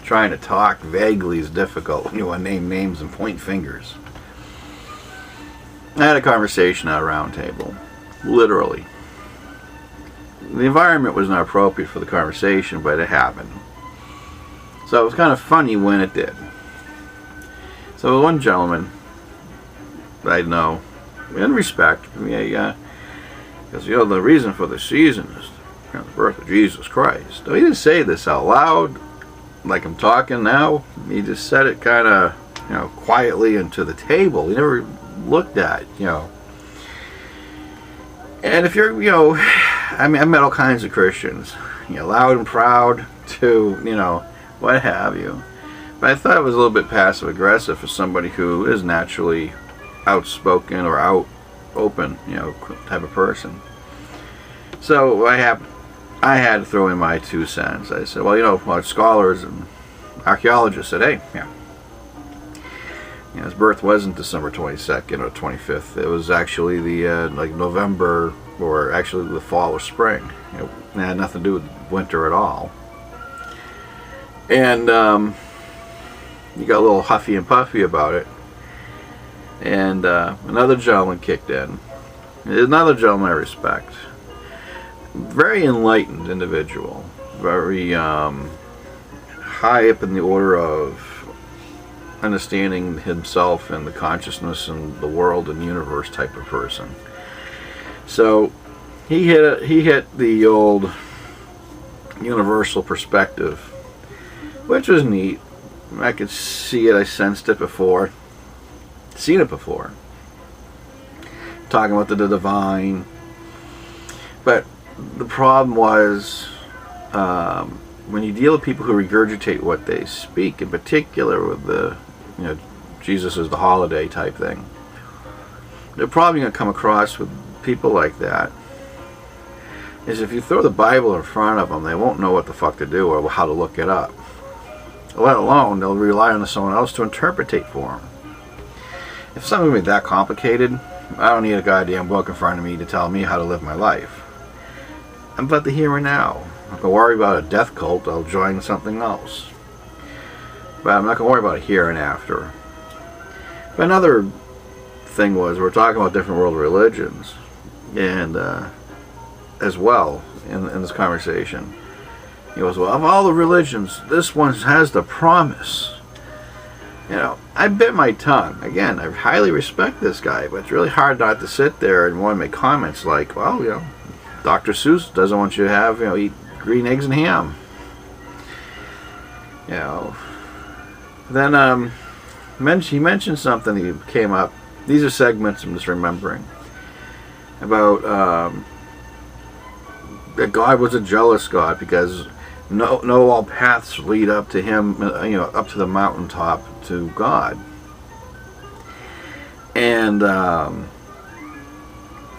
trying to talk vaguely is difficult when you want to name names and point fingers. I had a conversation at a round table, literally. The environment was not appropriate for the conversation, but it happened. So it was kind of funny when it did. So one gentleman that I know, in respect, because the reason for the season is the birth of Jesus Christ. Now, he didn't say this out loud, like I'm talking now. He just said it kind of, quietly into the table. He never looked at it, And if you're, I met all kinds of Christians, loud and proud to, what have you. But I thought it was a little bit passive aggressive for somebody who is naturally outspoken or open, type of person. So I had to throw in my 2 cents. I said, well, scholars and archaeologists said, hey, his birth wasn't December 22nd or 25th. It was actually the November, or actually the fall or spring. It had nothing to do with winter at all. And you got a little huffy and puffy about it. And another gentleman kicked in. Another gentleman I respect. Very enlightened individual. Very high up in the order of understanding himself and the consciousness and the world and universe type of person. So he hit the old universal perspective, which was neat. I could see it. I sensed it before. Seen it before. Talking about the divine. But the problem was when you deal with people who regurgitate what they speak, in particular with the, Jesus is the holiday type thing, they're probably going to come across with people like that is if you throw the Bible in front of them, they won't know what the fuck to do or how to look it up. Let alone, they'll rely on someone else to interpretate for them. If something be that complicated, I don't need a goddamn book in front of me to tell me how to live my life. I'm about the here and now. I'm not going to worry about a death cult. I'll join something else. But I'm not going to worry about a here and after. But another thing was, we're talking about different world religions, and as well in this conversation. He goes, well, of all the religions, this one has the promise. I bit my tongue. Again, I highly respect this guy, but it's really hard not to sit there and want to make comments like, well, Dr. Seuss doesn't want you to have, eat green eggs and ham. Then he mentioned something that came up. These are segments I'm just remembering. About that God was a jealous God because no all paths lead up to him, up to the mountaintop to God. And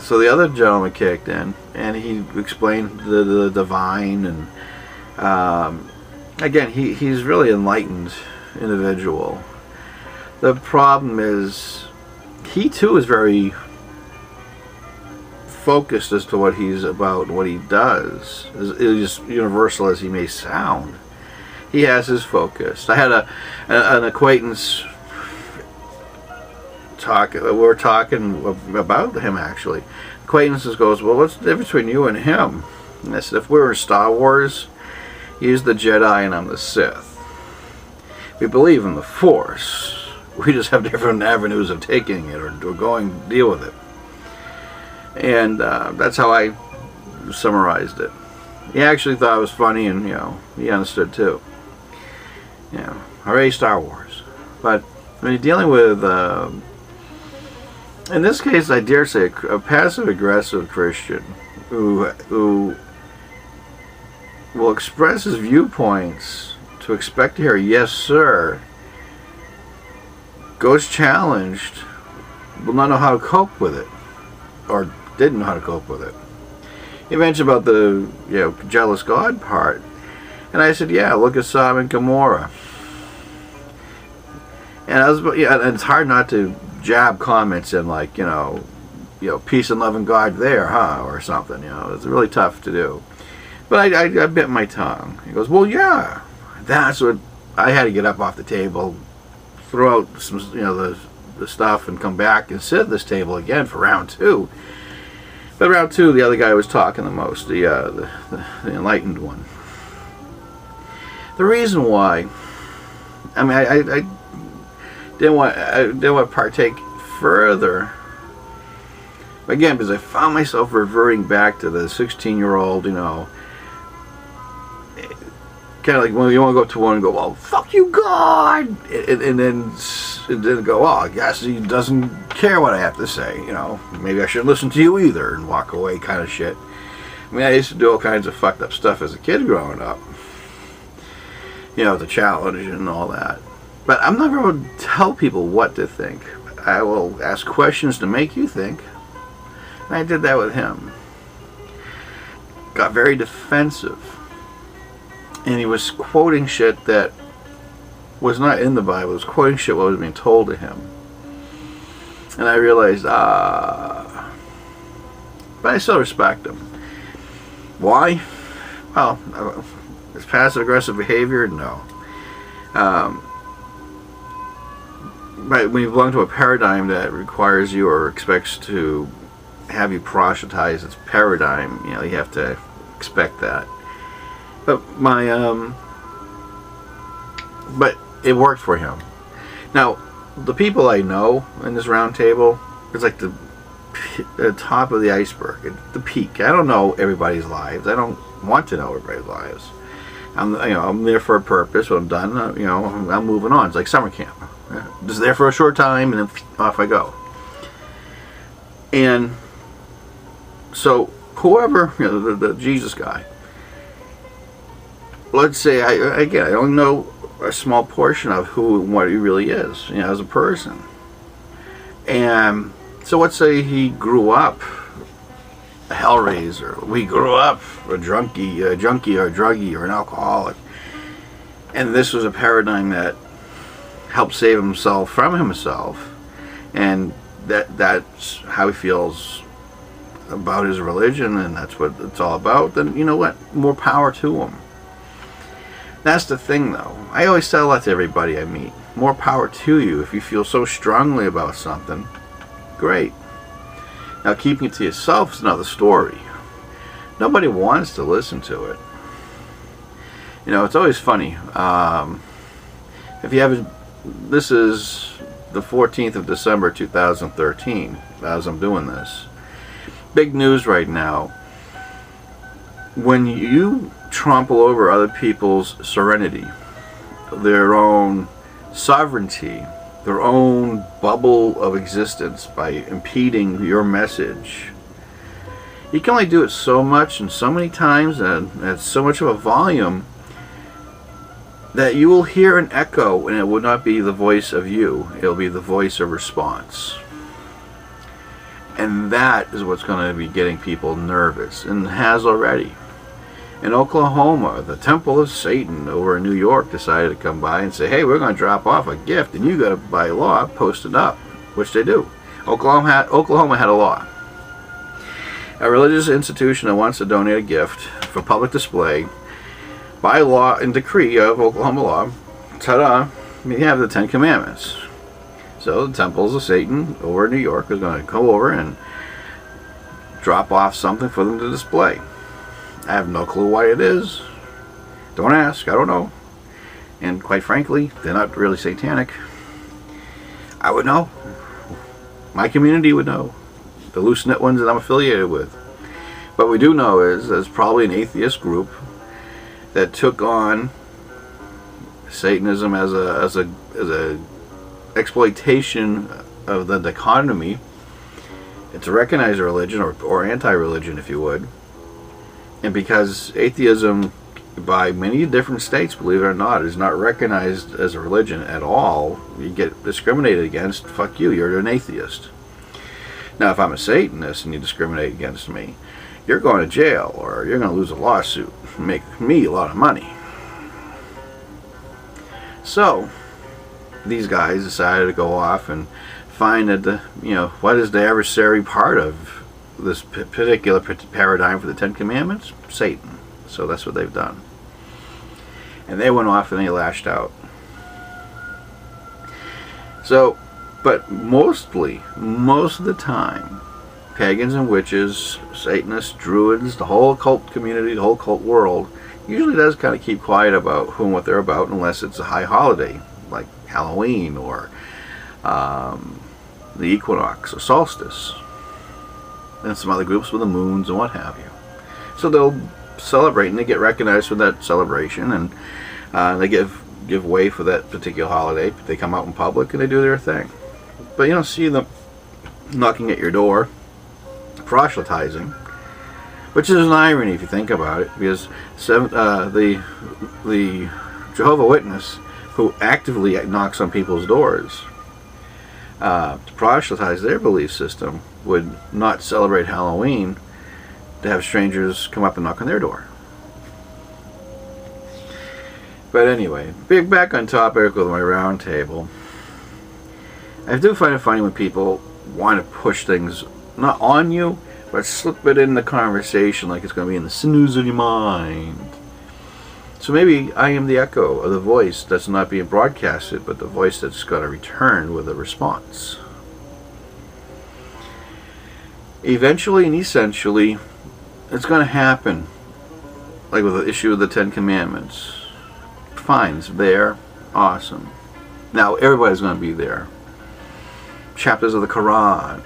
so the other gentleman kicked in, and he explained the divine, and again, he's really enlightened individual. The problem is, he too is very focused as to what he's about and what he does. As universal as he may sound, he has his focus. I had an acquaintance we were talking about him actually. Acquaintances goes, well, what's the difference between you and him? And I said, if we were in Star Wars, he's the Jedi and I'm the Sith. We believe in the Force. We just have different avenues of taking it or going to deal with it. And that's how I summarized it. He actually thought it was funny, and he understood too. Hooray, Star Wars. But when you're dealing with, in this case, I dare say, a passive-aggressive Christian who will express his viewpoints to expect to hear yes, sir, goes challenged, will not know how to cope with it, or didn't know how to cope with it. He mentioned about the jealous God part, and I said, yeah, look at Sodom and Gomorrah. And and it's hard not to jab comments in like peace and love and God there, huh, or something. It's really tough to do. But I bit my tongue. He goes, well, yeah, that's what I had to get up off the table, throw out some, the stuff, and come back and sit at this table again for round 2. But round 2, the other guy was talking the most, the enlightened one. The reason why, I mean, I didn't want to partake further. Again, because I found myself reverting back to the 16-year-old, kind of like when you want to go to one and go, well, fuck you, God, and then go, oh, I guess he doesn't care what I have to say, maybe I shouldn't listen to you either, and walk away kind of shit. I mean, I used to do all kinds of fucked up stuff as a kid growing up, the challenge and all that. But I'm not going to tell people what to think. I will ask questions to make you think. And I did that with him. Got very defensive. And he was quoting shit that was not in the Bible. He was quoting shit what was being told to him. And I realized, but I still respect him. Why? Well, is passive-aggressive behavior? No. But when you belong to a paradigm that requires you or expects to have you proselytize its paradigm, you have to expect that. But but it worked for him. Now, the people I know in this round table, it's like the top of the iceberg, the peak. I don't know everybody's lives. I don't want to know everybody's lives. I'm there for a purpose. When I'm done, I'm moving on. It's like summer camp. Just there for a short time, and then off I go. And so, whoever, the Jesus guy, let's say, I only know a small portion of who and what he really is, as a person. And so let's say he grew up a hellraiser. We grew up a junkie or a druggie or an alcoholic. And this was a paradigm that helped save himself from himself. And that's how he feels about his religion, and that's what it's all about. Then, you know what? More power to him. That's the thing, though. I always tell that to everybody I meet. More power to you. If you feel so strongly about something, great. Now, keeping it to yourself is another story. Nobody wants to listen to it. It's always funny. If you have, this is the 14th of December 2013, as I'm doing this. Big news right now. When you trample over other people's serenity, their own sovereignty, their own bubble of existence by impeding your message, you can only do it so much and so many times and at so much of a volume that you will hear an echo, and it will not be the voice of you. It will be the voice of response. And that is what's going to be getting people nervous, and has already. In Oklahoma, the Temple of Satan over in New York decided to come by and say, hey, we're going to drop off a gift, and you got to, by law, post it up, which they do. Oklahoma had a law. A religious institution that wants to donate a gift for public display, by law and decree of Oklahoma law, ta-da, you have the 10 Commandments. So the Temples of Satan over in New York is going to go over and drop off something for them to display. I have no clue why it is. Don't ask. I don't know. And quite frankly, they're not really satanic. I would know. My community would know. The loose-knit ones that I'm affiliated with. What we do know is there's probably an atheist group that took on Satanism as a exploitation of the dichotomy. It's a recognized religion, or anti-religion, if you would. And because atheism, by many different states, believe it or not, is not recognized as a religion at all, you get discriminated against. Fuck you, you're an atheist. Now, if I'm a Satanist and you discriminate against me, you're going to jail, or you're going to lose a lawsuit and make me a lot of money. So, these guys decided to go off and find that what is the adversary part of this particular paradigm for the 10 Commandments? Satan. So that's what they've done. And they went off and they lashed out. So, but most of the time, pagans and witches, Satanists, Druids, the whole occult community, the whole occult world, usually does kind of keep quiet about who and what they're about, unless it's a high holiday, like Halloween or the equinox or solstice. And some other groups with the moons and what have you. So they'll celebrate and they get recognized for that celebration, and they give way for that particular holiday. They come out in public and they do their thing. But you don't see them knocking at your door, proselytizing, which is an irony if you think about it, because the Jehovah's Witness, who actively knocks on people's doors to proselytize their belief system, would not celebrate Halloween to have strangers come up and knock on their door. But anyway, back on topic with my round table. I do find it funny when people want to push things not on you, but slip it in the conversation like it's going to be in the sinews of your mind. So maybe I am the echo of the voice that's not being broadcasted, but the voice that's got to return with a response. Eventually and essentially, it's going to happen. Like with the issue of the Ten Commandments. Fine, it's there. Awesome. Now everybody's going to be there. Chapters of the Quran,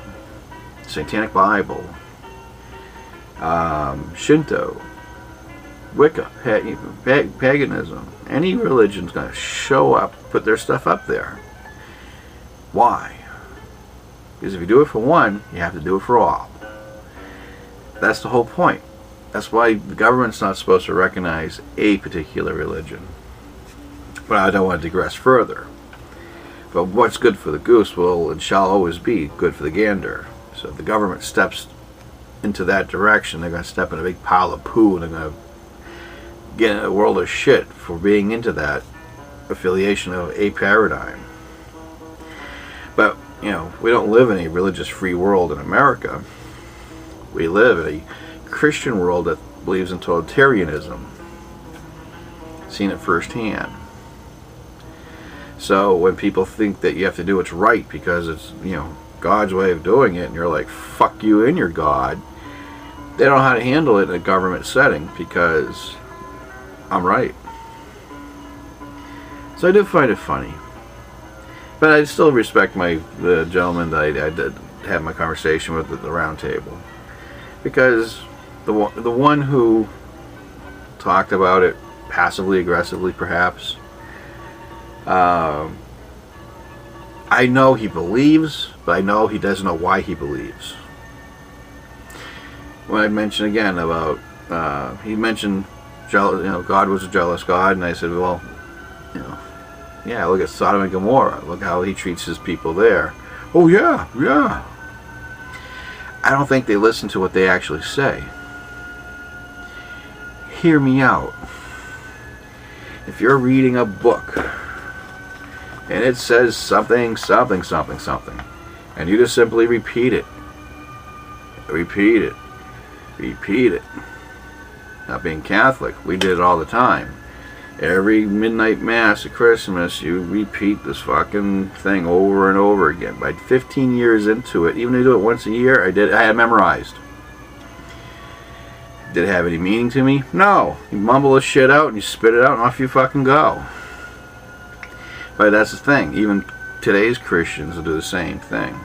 Satanic Bible, Shinto, Wicca, paganism, any religion's going to show up, put their stuff up there. Why? Because if you do it for one, you have to do it for all. That's the whole point. That's why the government's not supposed to recognize a particular religion. But I don't want to digress further. But what's good for the goose will and shall always be good for the gander. So if the government steps into that direction, they're going to step in a big pile of poo, and they're going to get in a world of shit for being into that affiliation of a paradigm. But, you know, we don't live in a religious free world in America. We live in a Christian world that believes in totalitarianism. Seen it firsthand. So when people think that you have to do what's right because it's, you know, God's way of doing it, and you're like, fuck you and your God, they don't know how to handle it in a government setting because I'm right. So I do find it funny. But I still respect the gentleman that I did have my conversation with at the round table. Because the one who talked about it passively, aggressively perhaps, I know he believes, but I know he doesn't know why he believes. When I mentioned again about, he mentioned, God was a jealous God, and I said, well, yeah, look at Sodom and Gomorrah. Look how he treats his people there. Oh yeah, yeah. I don't think they listen to what they actually say. Hear me out. If you're reading a book and it says something, something, something, something, and you just simply repeat it, repeat it, repeat it. Not being Catholic, we did it all the time. Every midnight mass at Christmas, you repeat this fucking thing over and over again. By 15 years into it, even though you do it once a year, I had memorized. Did it have any meaning to me? No. You mumble this shit out and you spit it out and off you fucking go. But that's the thing. Even today's Christians will do the same thing.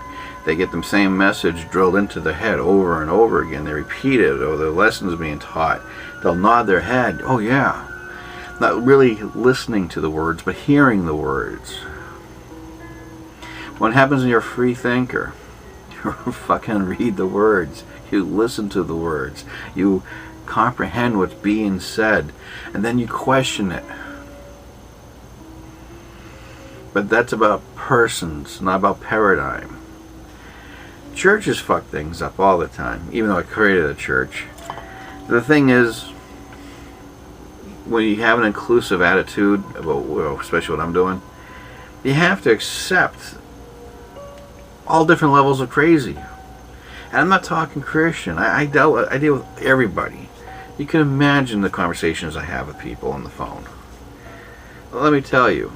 They get the same message drilled into their head over and over again. They repeat it, or the lessons being taught. They'll nod their head. Oh yeah. Not really listening to the words, but hearing the words. What happens when you're a free thinker? You fucking read the words. You listen to the words. You comprehend what's being said. And then you question it. But that's about persons, not about paradigm. Churches fuck things up all the time, even though I created a church. The thing is, when you have an inclusive attitude about, well, especially what I'm doing, you have to accept all different levels of crazy. And I'm not talking Christian. I deal with everybody. You can imagine the conversations I have with people on the phone. Well, let me tell you,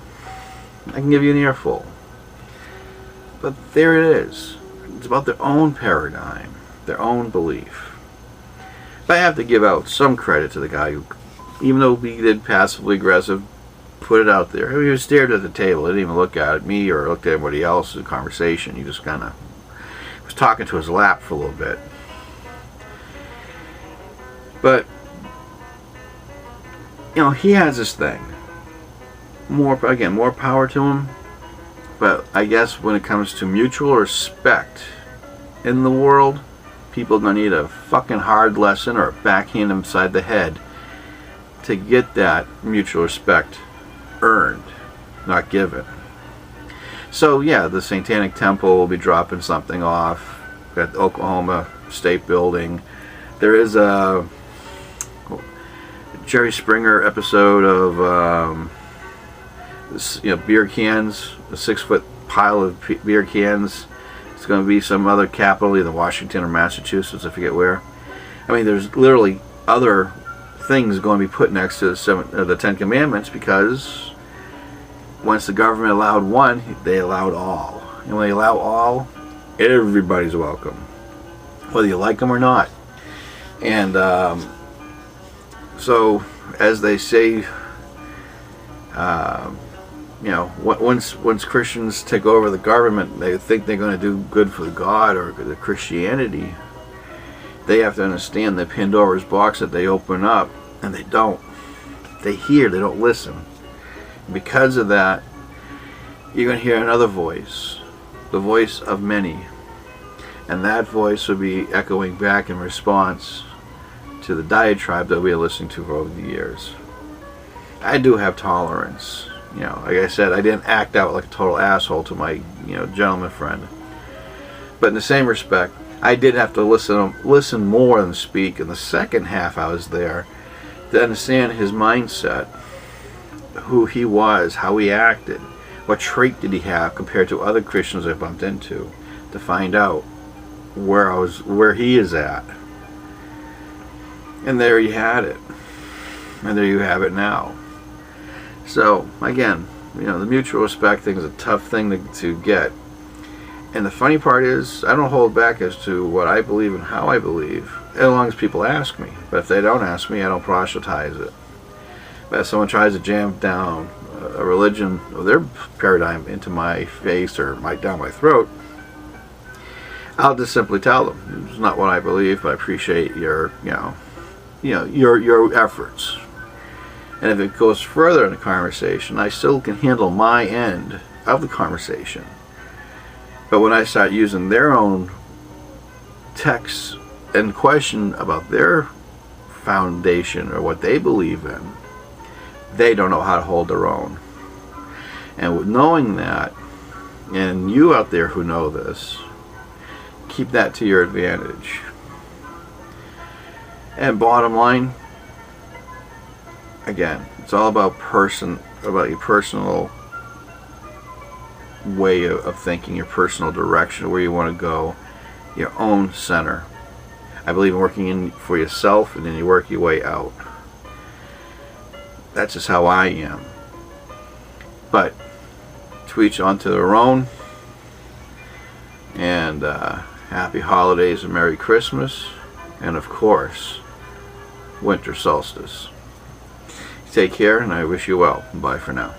I can give you an earful. But there it is. It's about their own paradigm, their own belief. But I have to give out some credit to the guy who, even though he did passively aggressive, put it out there. He was stared at the table. He didn't even look at me or looked at anybody else in the conversation. He just kind of was talking to his lap for a little bit. But, you know, he has this thing. More power to him. But I guess when it comes to mutual respect in the world, people are going to need a fucking hard lesson or a backhand inside the head to get that mutual respect earned, not given. So yeah, the Satanic Temple will be dropping something off at the Oklahoma State Building. There is a Jerry Springer episode of beer cans, a 6-foot pile of beer cans. It's going to be some other capital, either Washington or Massachusetts, I forget where. I mean, there's literally other things going to be put next to the Ten Commandments, because once the government allowed one, they allowed all. And when they allow all, everybody's welcome, whether you like them or not. And so, as they say, once Christians take over the government, they think they're going to do good for God or the Christianity. They have to understand the Pandora's box that they open up, and they don't. They hear, they don't listen. Because of that, you're going to hear another voice, the voice of many. And that voice will be echoing back in response to the diatribe that we are listening to for over the years. I do have tolerance. You know, like I said, I didn't act out like a total asshole to my, gentleman friend. But in the same respect, I did have to listen more than speak. In the second half I was there to understand his mindset, who he was, how he acted, what trait did he have compared to other Christians I bumped into, to find out where he is at. And there you had it. And there you have it now. So, again, the mutual respect thing is a tough thing to get. And the funny part is, I don't hold back as to what I believe and how I believe, as long as people ask me. But if they don't ask me, I don't proselytize it. But if someone tries to jam down a religion or their paradigm into my face or down my throat, I'll just simply tell them, it's not what I believe, but I appreciate your efforts. And if it goes further in the conversation, I still can handle my end of the conversation. But when I start using their own texts and question about their foundation or what they believe in, they don't know how to hold their own. And with knowing that, and you out there who know this, keep that to your advantage. And bottom line, again, it's all about your personal way of thinking, your personal direction, where you want to go, your own center. I believe in working in for yourself, and then you work your way out. That's just how I am. But to each onto their own. And happy holidays and Merry Christmas, and of course, winter solstice. Take care, and I wish you well. Bye for now.